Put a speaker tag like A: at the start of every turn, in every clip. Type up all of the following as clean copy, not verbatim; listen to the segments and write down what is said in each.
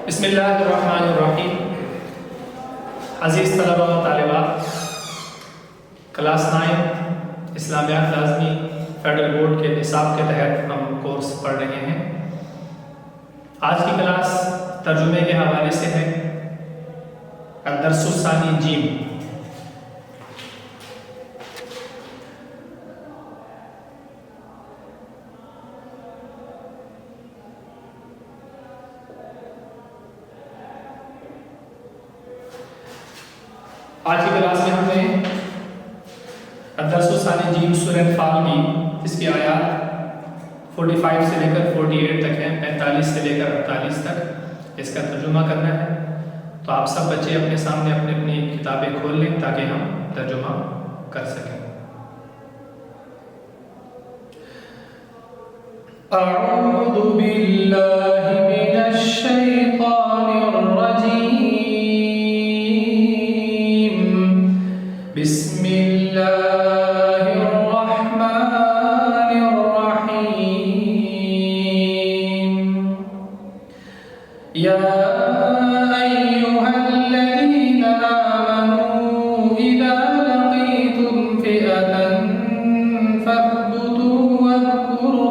A: بسم اللہ الرحمن الرحیم۔ عزیز طلبہ و طالبات، کلاس 9 اسلامیات لازمی فیڈرل بورڈ کے نصاب کے تحت ہم کورس پڑھ رہے ہیں۔ آج کی کلاس ترجمے کے حوالے سے ہے الدرس الثانی جیم۔ آج کی کلاس میں ہم نے الدرس الثانی جیم سورہ انفال کی اس کی آیات 45 سے لے کر 48 تک ہیں، 45 سے لے کر 48 تک اس کا ترجمہ کرنا ہے۔ تو آپ سب بچے اپنے سامنے اپنی اپنی کتابیں کھول لیں تاکہ ہم ترجمہ کر سکیں۔ اعوذ باللہ من الشیطان الرجیم، بسم اللہ الرحمن الرحیم۔ یا ایہا الذین آمنوا اذا لقیتم فئة فاثبتوا واذکروا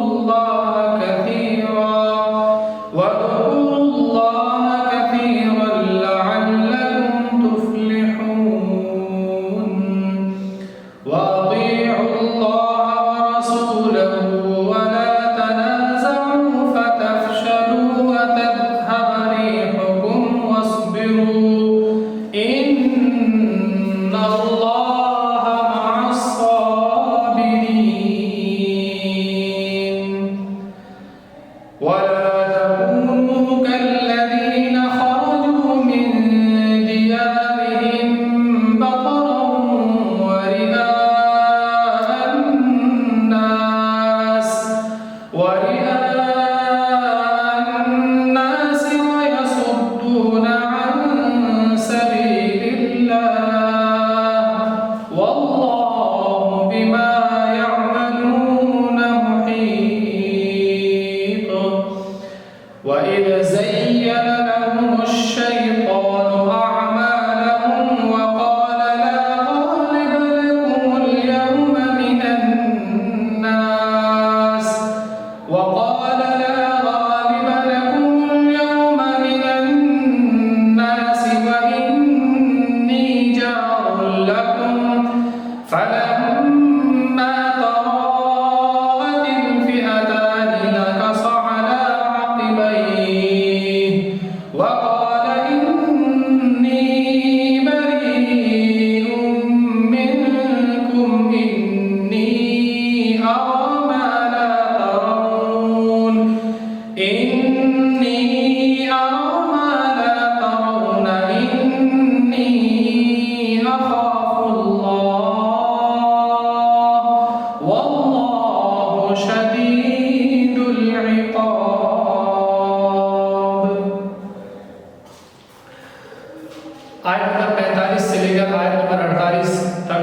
A: اللہ کثیرا لعلکم تفلحون۔ وَأَطِيعُوا اللَّهَ وَرَسُولَهُ وَلَا تَنَازَعُوا فَتَفْشَلُوا وَتَذْهَبَ رِيحُكُمْ وَاصْبِرُوا إِنَّ اللَّهَ مَعَ الصَّابِرِينَ۔ وَلَا تَكُونُوا كَالَّذِينَ خَرَجُوا مِن دِيَارِهِم بَطَرًا وَرِئَاءَ النَّاسِ وَيَصُدُّونَ عَن سَبِيلِ اللَّهِ وَاللَّهُ بِمَا يَعْمَلُونَ مُحِيطٌ۔ وَإِذْ زَيَّنَ لَهُمُ الشَّيْطَانُ أَعْمَالَهُمْ وَقَالَ لَا غَالِبَ لَكُمُ الْيَوْمَ مِنَ النَّاسِ وَإِنِّي جَارٌ لَكُمْ فَلَمَّا تَرَاءَتِ الْفِئَتَانِ نَكَصَ عَلَى عَقِبَيْهِ وَقَالَ إِنِّي بَرِيءٌ مِّنكُمْ إِنِّي أَرَىٰ مَا لَا تَرَوْنَ إِنِّي أَخَافُ اللَّهَ وَاللَّهُ شَدِيدُ الْعِقَابِ۔ آیت نمبر 45 سے لے کر آیت نمبر 48 تک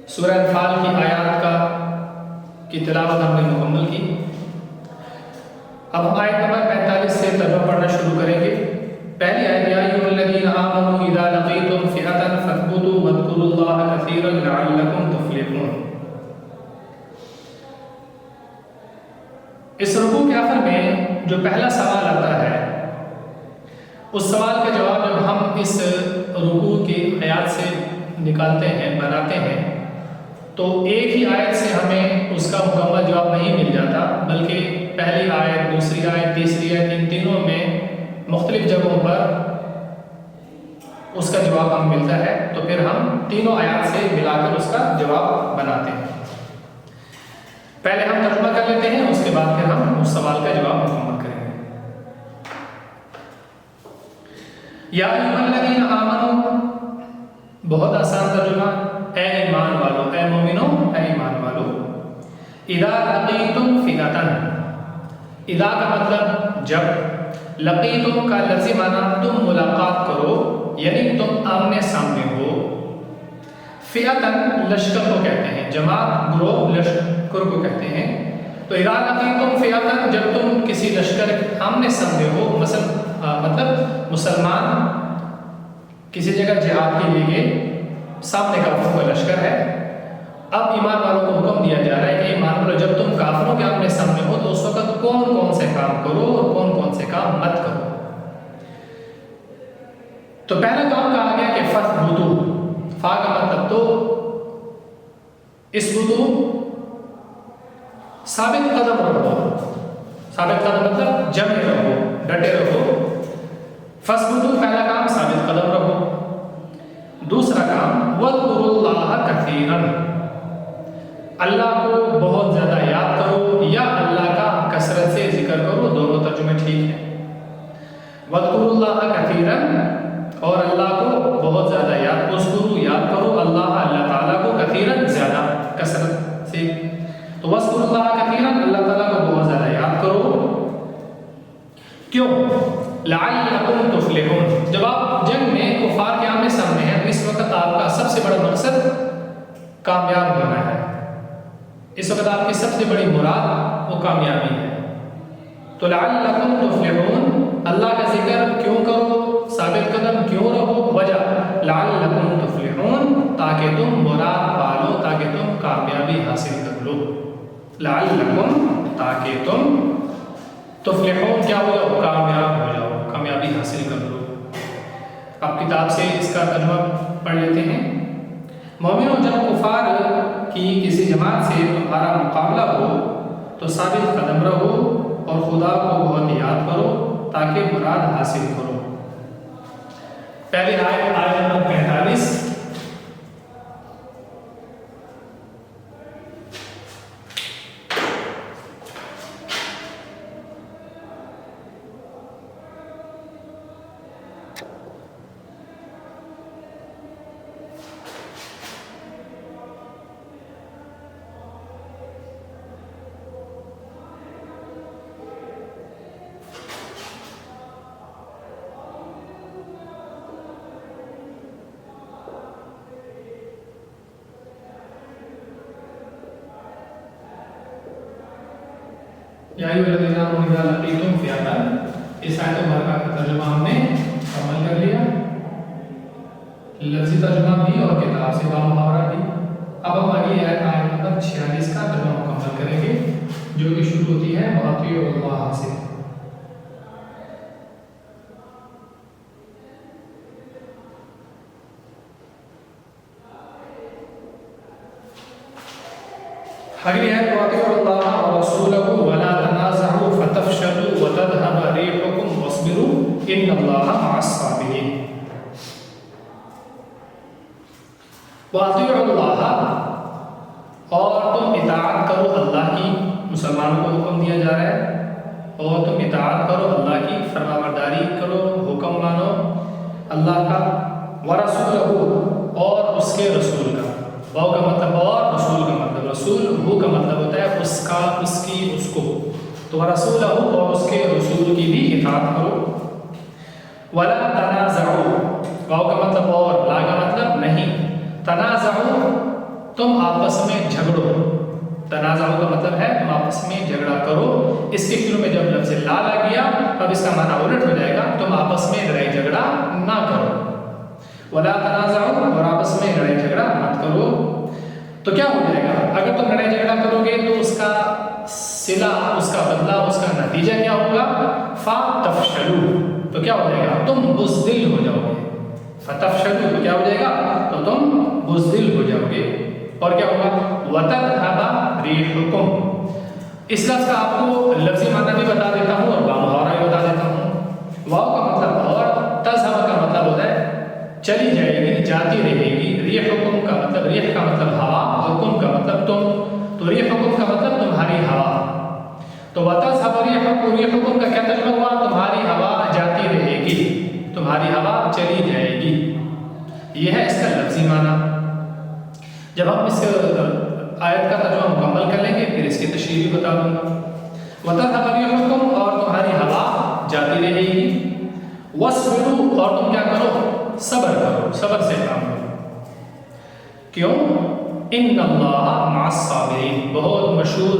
A: سورہ انفال کی آیات کی تلاوت ہم نے مکمل کی۔ اب ہم آیت نمبر 45 سے ترجمہ پڑھنا شروع کریں گے۔ پہلی آیت، یا ایھا الذین آمنوا اذا لقیتم فئة فاثبتوا واذکروا اللہ کثیرا لعلکم تفلحون۔ اس رکوع کے آخر میں جو پہلا سوال آتا ہے، اس سوال کا جواب جب ہم اس رکوع کی آیات سے نکالتے ہیں، بناتے ہیں، تو ایک ہی آیت سے ہمیں اس کا مکمل جواب نہیں مل جاتا، بلکہ پہلی آیت، دوسری آیت، تیسری آیت، ان تینوں میں مختلف جگہوں پر اس کا جواب ہم ملتا ہے، تو پھر ہم تینوں آیات سے ملا کر اس کا جواب بناتے ہیں۔ پہلے ہم ترجمہ کر لیتے ہیں، اس کے بعد پھر ہم اس سوال کا جواب مکمل کریں گے۔ یا ایھا الذین آمنوا، بہت آسان ترجمہ، اے ایمان والو، اے مومنو، اے ایمان والو۔ اذا لقیتم فئة، اذا کا مطلب جب، لقیتم کا لفظی معنی تم ملاقات کرو، یعنی تم آمنے سامنے ہو۔ فئة لشکر کو کہتے ہیں، جماعت، گروہ، لشکر کو کہتے ہیں۔ تو اذا لقیتم فئة، جب تم کسی لشکر کے آمنے سامنے ہو، مطلب مسلمان کسی جگہ جہاد کے لیے گئے، سامنے کافروں کا لشکر ہے، اب ایمان والوں کو حکم دیا جا رہا ہے کہ ایمان والوں جب تم کافروں کے آمنے سامنے ہو تو اس وقت کون کون سے کام کرو اور کون کون سے کام مت کرو۔ تو پہلا کام کہا گیا کہ فثبتوا، فا کا مطلب تو اثبتوا، ثابت قدم رہو، ثابت قدم مطلب جمے رہو، ڈٹے رہو۔ فثبتوا پہلا کام ثابت قدم رہو۔ دوسرا کام واذکروا اللہ کثیرا، اللہ کو بہت زیادہ یاد کرو یا اللہ کا کثرت سے ذکر کرو، دونوں ترجمے ٹھیک ہیں۔ واذکروا اللہ کثیرا، اور اللہ کو بہت زیادہ یاد، اذکروا یاد کرو اللہ تعالیٰ کو، کثیرا زیادہ، کثرت سے۔ تو واذکروا اللہ کثیرا، اللہ تعالیٰ کو بہت زیادہ یاد کرو۔ کیوں؟ لعلکم تفلحون، جب آپ جنگ میں کفار کے آمنے سامنے ہیں، اس وقت آپ کا سب سے بڑا مقصد کامیاب ہونا ہے، اس وقت آپ کی سب سے بڑی مراد وہ کامیابی ہے۔ تو لعلکم تفلحون، اللہ کا ذکر کیوں کرو، ثابت قدم کیوں رہو، وجہ لعلکم تفلحون، تاکہ تم مراد پالو، تاکہ تم کامیابی حاصل کر لو۔ لعلکم، تاکہ تم تفلحون کیا ہو جاؤ، کامیاب ہو جاؤ، کامیابی حاصل کر لو۔ آپ کتاب سے اس کا ترجمہ پڑھ لیتے ہیں۔ مومنوں، جب کفار کی کسی جماعت سے تمہارا مقابلہ ہو تو ثابت قدم رہو اور خدا کو بہت یاد کرو تاکہ مراد حاصل کرو۔ پہلی آیت نمبر 45۔ یا ایھا الذین آمنوا اذا لقیتم فئۃ، اس آیت مبارکہ کا ترجمہ ہم نے مکمل کر لیا، لفظی ترجمہ بھی اور کتاب سے بامحاورہ بھی۔ اب ہم اگلی آیت نمبر 46 کا ترجمہ مکمل کریں گے، جو کہ شروع ہوتی ہے وَأَطِیعُوا اللَّهَ سے۔ اگلی آیت وَأَطِیعُوا اللَّهَ وَرَسُولَهُ وَلَا تَنَازَعُوا فَتَفْشَلُوا وَتَذْهَبَ رِیحُکُمْ وَاصْبِرُوا إِنَّ اللَّهَ مَعَ الصَّابِرِینَ۔ وَأَطِیعُوا اللَّهَ، اور تم اطاعت کرو اللہ کی، مسلمانوں کو حکم دیا جا رہا ہے، اور تم اطاعت کرو اللہ کی، فرمانبرداری کرو، حکم مانو اللہ کا۔ وَرَسُولَهُ، اور اس کے رسول کا، واو کا مطلب اور، رسول کا مطلب رسول، ہو کا مطلب ہوتا ہے اس کا، اس کی، اس کو، تو رسولہ، اور اس کے رسول کی بھی اطاعت کرو۔ ولا تنازعوا، واو کا مطلب اور، لا کا مطلب نہیں، تنازعوا تم آپس میں جھگڑو، تنازعوا کا مطلب ہے تم آپس میں جھگڑا کرو۔ اس کے شروع میں جب لفظ لا آ گیا اب اس کا معنی الٹ ہو جائے گا، تم آپس میں لڑائی جھگڑا نہ کرو۔ ولا تنازعوا، اور آپس میں لڑائی جھگڑا مت کرو۔ تو کیا ہو جائے گا اگر تم لڑائی جھگڑا کرو گے تو اس کا صلہ، اس کا بدلہ، اس کا نتیجہ کیا ہوگا؟ فتفشلوا، تو کیا ہو جائے گا؟ تم بزدل ہو جاؤ گے۔ فتفشلوا، تو کیا ہو جائے گا؟ تو تم بزدل ہو جاؤ گے۔ اور کیا ہوگا؟ وتذهب ريحكم، اس لفظ کا آپ کو لفظی معنی بھی بتا دیتا ہوں اور بامحاورہ بھی بتا دیتا ہوں۔ واو کا مطلب اور، تذهب کا مطلب ہوتا ہے چلی جائے گی، جاتی رہے گی۔ ریحکم کا مطلب، ریح کا مطلب ہوا، حکم کا مطلب تم، تو ریحکم کا مطلب تمہاری ہوا۔ تو وتذهب ريحكم، ریحکم کا کیا ترجمہ ہوا؟ تمہاری ہوا جاتی رہے گی، تمہاری ہوا چلی جائے گی، یہ ہے اس کا لفظی معنی۔ جب ہم اس آیت کا ترجمہ مکمل کر لیں گے پھر اس کی تشریح بھی بتا دوں گا۔ وتذهب ريحكم، اور تمہاری ہوا جاتی رہے گی۔ واصبروا، اور تم کیا کرو؟ صبر کرو، صبر سے کام کرو۔ کیوں؟ ان اللہ مع الصابرین، بہت مشہور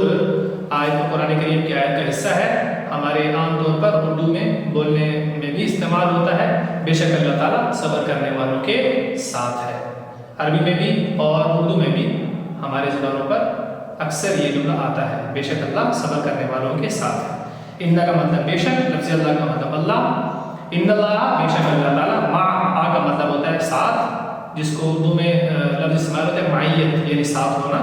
A: آیت قرآن کریم کی آیت کا حصہ ہے، ہمارے عام طور پر اردو میں بولنے میں بھی استعمال ہوتا ہے، بے شک اللہ تعالیٰ صبر کرنے والوں کے ساتھ ہے۔ عربی میں بھی اور اردو میں بھی ہمارے زبانوں پر اکثر یہ جملہ آتا ہے، بے شک اللہ صبر کرنے والوں کے ساتھ ہے۔ ان کا مطلب بے شک، لفظ اللہ کا مطلب اللہ، ان اللہ بے شک اللہ تعالیٰ، مع کا مطلب ہوتا ہے ساتھ، جس کو اردو میں لفظ استعمال ہوتا ہے معیت، یعنی ساتھ ہونا،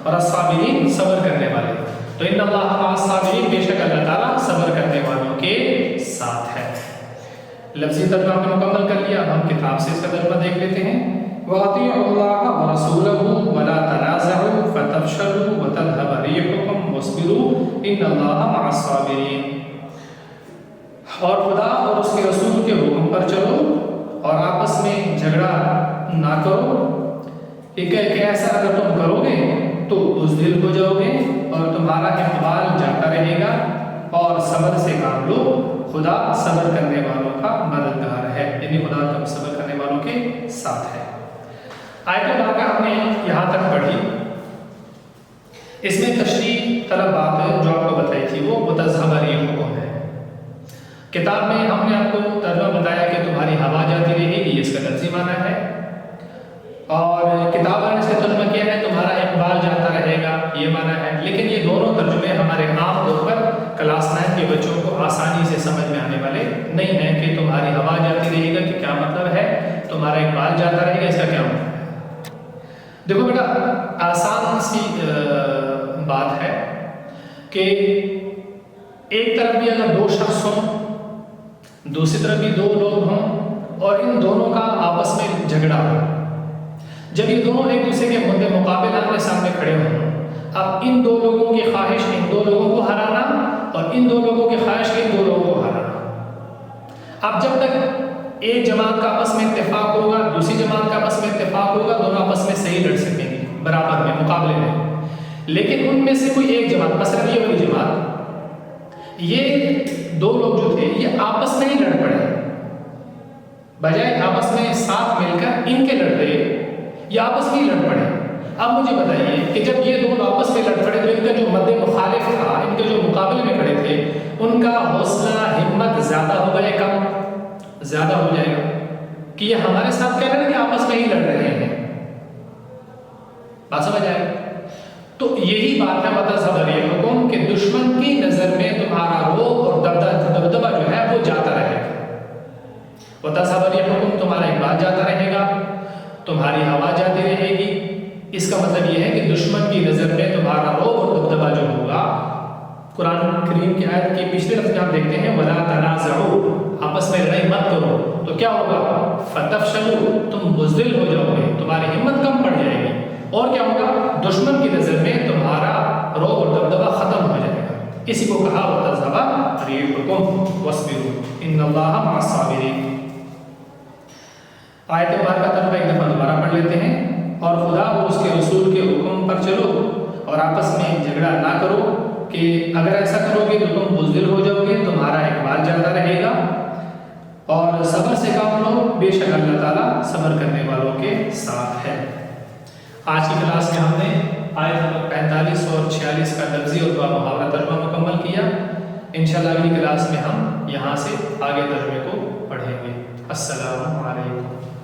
A: اور الصابرین صبر کرنے والے، تو ان اللہ مع الصابرین بے شک اللہ تعالیٰ صبر کرنے والوں کے ساتھ ہے۔ لفظی ترجمہ ہم نے مکمل کر لیا، ہم کتاب سے اس کا ترجمہ دیکھ لیتے ہیں۔ وَأَطِيعُوا اللَّهَ وَرَسُولَهُ وَلَا تَنَازَعُوا فَتَفْشَلُوا وَتَذْهَبَ رِيحُكُمْ وَاصْبِرُوا إِنَّ اللَّهَ مَعَ الصَّابِرِينَ، اور خدا اور اس کے رسول کے حکم پر چلو اور آپس میں جھگڑا نہ کرو، کہ ایسا اگر تم کرو گے تو بزدل ہو جاؤ گے اور تمہارا اقبال جاتا رہے گا، اور صبر سے کام لو، خدا صبر کرنے والوں کا مددگار ہے، یعنی خدا تم صبر کرنے والوں کے ساتھ ہے۔ آیت مبارکہ ہم نے یہاں تک پڑھی، اس میں تشریح طلب بات جو آپ کو بتائی تھی وہ متذہب حکم ہے۔ کتاب میں ہم نے آپ کو ترجمہ بتایا کہ تمہاری ہوا جاتی رہے گی، اس کا لفظی معنی ہے، اور کتاب والے نے اس کا ترجمہ کیا ہے تمہارا اقبال جاتا رہے گا، یہ معنی ہے۔ لیکن یہ دونوں ترجمے ہمارے عام طور پر کلاس 9 کے بچوں کو آسانی سے سمجھ میں آنے والے نہیں ہیں کہ تمہاری ہوا جاتی رہے گا کہ کیا مطلب ہے، تمہارا اقبال جاتا رہے گا اس کا کیا مطلب ہے۔ دیکھو بیٹا، آسان سی بات ہے کہ ایک طرف بھی اگر دو شخص ہوں، دوسری طرف بھی دو لوگ ہوں، اور ان دونوں کا آپس میں جھگڑا ہو، جب یہ دونوں ایک دوسرے کے مد مقابل آمنے سامنے کھڑے ہوں، اب ان دو لوگوں کی خواہش ان دو لوگوں کو ہرانا اور ان دو لوگوں کی خواہش ان دو لوگوں کو ہرانا، اب جب تک ایک جماعت کا آپس میں اتفاق ہوگا، دوسری جماعت کا آپس میں اتفاق ہوگا، دونوں آپس میں صحیح لڑ سکیں گے برابر میں، مقابلے میں۔ لیکن ان میں سے کوئی ایک جماعت، مثلا یہ والی جماعت، یہ دو لوگ جو تھے یہ آپس میں ہی لڑ پڑے، بجائے آپس میں ساتھ مل کر ان کے لڑ رہے، یہ آپس میں ہی لڑ پڑے۔ اب مجھے بتائیے کہ جب یہ دونوں آپس میں لڑ پڑے تو ان کا جو مد مخالف تھا، ان کے جو مقابلے میں کھڑے تھے، ان کا حوصلہ ہمت زیادہ ہوگا یا کم؟ زیادہ ہو جائے گا، کہ یہ ہمارے ساتھ کہہ رہے ہیں کہ آپس میں ہی لڑ رہے ہیں، بات سمجھ آئے؟ تو یہی بات ہے متذہب حکم کہ دشمن کی نظر میں تمہارا روب اور دبدبہ جو ہے وہ جاتا رہے گا، متذہب حکم تمہارا اقبال جاتا رہے گا، تمہاری ہوا جاتی رہے گی۔ اس کا مطلب یہ ہے کہ دشمن کی نظر میں تمہارا روب اور دبدبہ جو ہوگا، قرآن کریم کی آیت کے پچھلے لفظ میں آپ دیکھتے ہیں وَلَا تَنَازَعُوا، آپس میں لڑائی مت کرو، تو کیا ہوگا؟ فَتَفْشَلُوا، تم بزدل ہو جاؤ گے، تمہاری ہمت کم پڑ جائے گی، اور کیا ہوگا؟ دشمن کی نظر میں تمہارا روب اور دبدبہ ختم ہو جائے گا۔ اسی کو کہا وَتَذْهَبَ رِيحُكُمْ وَاصْبِرُوا إِنَّ اللَّهَ مَعَ الصَّابِرِينَ۔ آیت مبارکہ ترجمہ ایک دفعہ دوبارہ پڑھ لیتے ہیں، اور خدا اور اس کے رسول کے حکم پر چلو اور آپس میں جھگڑا نہ کرو، کہ اگر ایسا کرو گے تو تم بزدل ہو جاؤ گے، تمہارا اقبال جاتا رہے گا، اور صبر سے کام لو، بے شک اللہ تعالیٰ صبر کرنے والوں کے ساتھ ہے۔ آج کی کلاس میں ہم نے آیت نمبر 45 اور 46 کا لفظی اور دعا محاورہ ترجمہ مکمل کیا۔ انشاءاللہ اگلی کلاس میں ہم یہاں سے آگے ترجمے کو پڑھیں گے۔ السلام علیکم۔